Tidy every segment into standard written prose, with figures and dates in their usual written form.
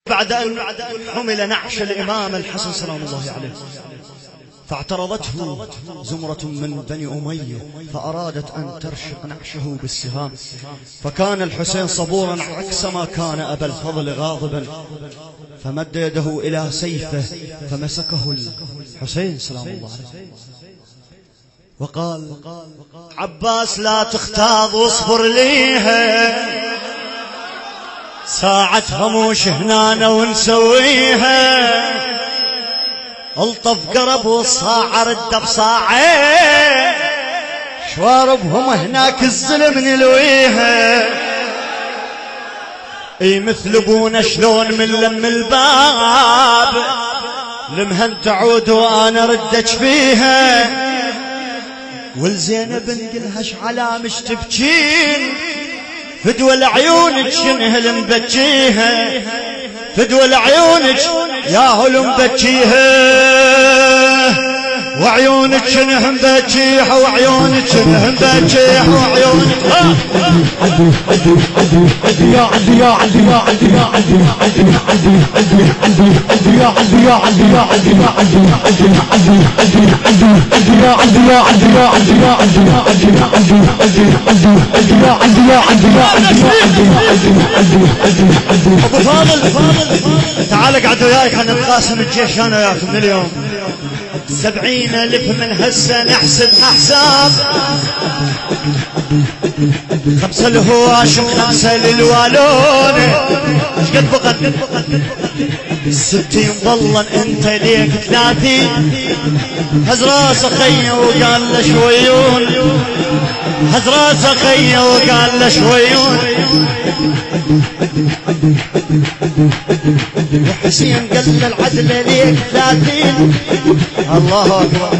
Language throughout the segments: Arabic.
بعد أن حمل نعش الإمام الحسن سلام الله عليه، فاعترضته زمرة من بني أمية فأرادت أن ترشق نعشه بالسهام، فكان الحسين صبورا عكس ما كان أبا الفضل غاضبا، فمد يده إلى سيفه فمسكه الحسين سلام الله عليه وقال: عباس لا تختاض واصبر ليها، ساعة خموش هنا ونسويها، الطف قرب والصاع رد بصاعين، شواربهم هناك الزلم نلويها، اي مثل ابونا شلون من لم الباب، لمهن تعود وانا ردك فيها، والزينب نقلهش على مش تبكين، فدوى لعيونك شنهل مبكيها، فدوى لعيونك يا هل مبكيها، وعيونك شنه مبكيها، وعيونك شنه مبكيها، وعيونك يا عدي يا عدي يا عدي يا عدي يا عدي يا عدي يا عدي يا عدي يا عدي يا عدي يا عدي يا عدي يا عدي يا عدي يا عدي يا عدي يا عدي يا عدي. ابو فاضل تعال اقعد وياك حنتقاسم الجيش انا وياك من اليوم. 70,000 من هسه نحسب حساب، 5 لهواشم 5 للوالون، ايش قد بقت 60 ظلا انت ليك 30، هز راسه خيه وقال له شويون، هز راسه خيه وقال له شويون، وحسين قال له العدل ليك 30. الله أكبر.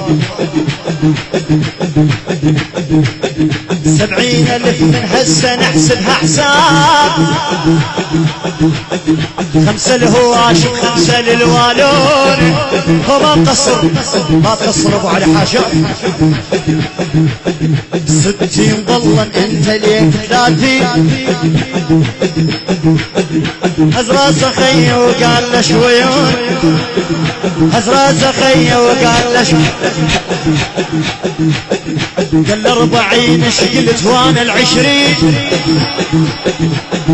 70,000 من هسه نحسبها حساب، 5 لهواشم 5 للوالون، وما مقصر ما تقصر ابو علي حاشا، 60 ظلا انت ليك 30، هز راسه خيه وقال له شويون، هز راسه خيه وقال له قال له 40 ايش قلت وانا 20،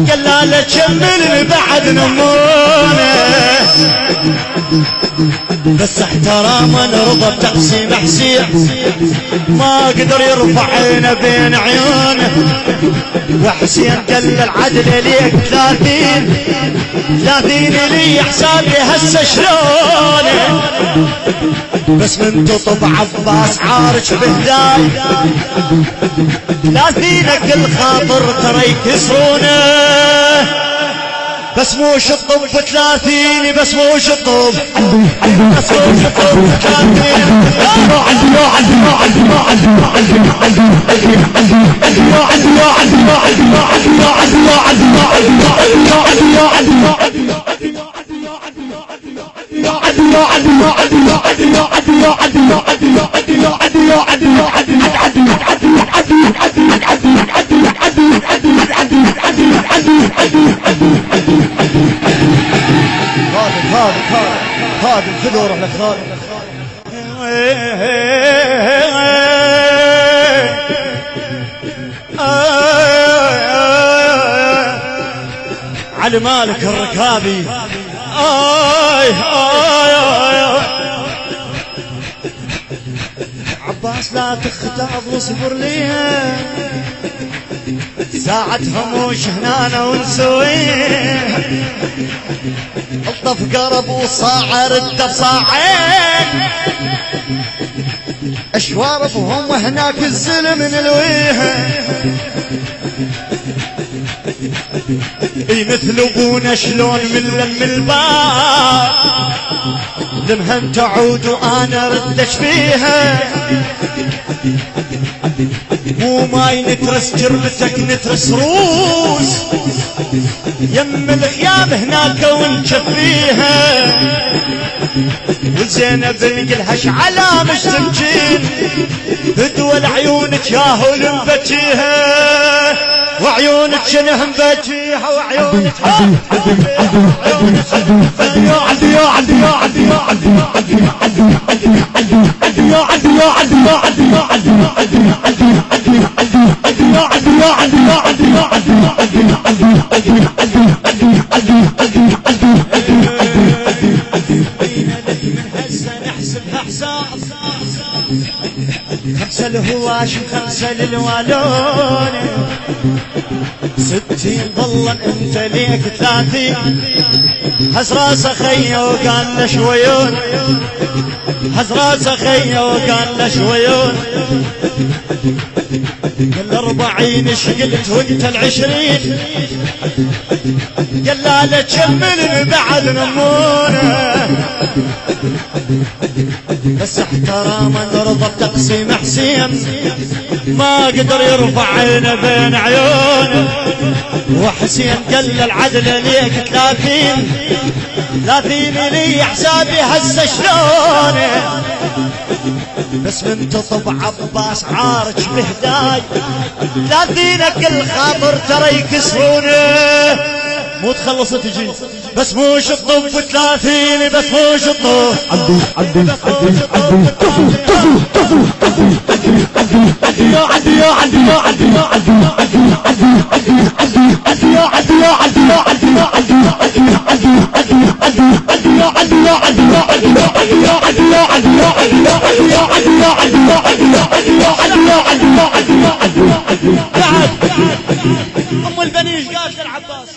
قال لا تكمل بعد نمونه، بس احتراما رضى بتقسيم حسين، ما قدر يرفع عينه بين عيونه، وحسين قال العدل ليك 30 لي حسابي هسه شلونه، بس من تطب عباس عارج بهداي، 30 كل خاطر ترى يكسرونه، بس مو شطب 30، بس مو شطب، بس مو شطب 30. خادم خذوا روح لك خادم. علي مالك الركابي عباس لا تختاض واصبر ليها، ساعة هموش هنا ونسويها، الطف قرب وصاع رد بصاعين، اشواربهم هناك الزلم نلويها، اي مثل ابونا شلون من لم الباب، لمهن تعود وانا ردش فيها، مو ماي نترس جربتك نترس روس، يم الخيام هناك ونشفيها، وزينب نقلهش على مش سكين، بدول عيونك ياهو مبكيها، وعيونك شنه مبكيها. فيها وعيونك خمسة الهواش وخمسة للوالون 60 ظلا انت ليك 30 هز راسه خيه وقال له شويون هز راسه خيه وقال له شويون قال 40 ايش قلت وانت 20 قال لا تكمل بعد نمونه بس احتراما نرضى بتقسيم حسين ما قدر يرفع عينه بين عيونه وحسين قال العدل ليك 30 لي حسابي هسه شلونه بس من تطب عباس عارج بهداي 30 كل خاطر ترى يكسرونه مو تخلص تجي بس مو شطب 30 بس مو شطب عدي ام البني ايش قالت للعباس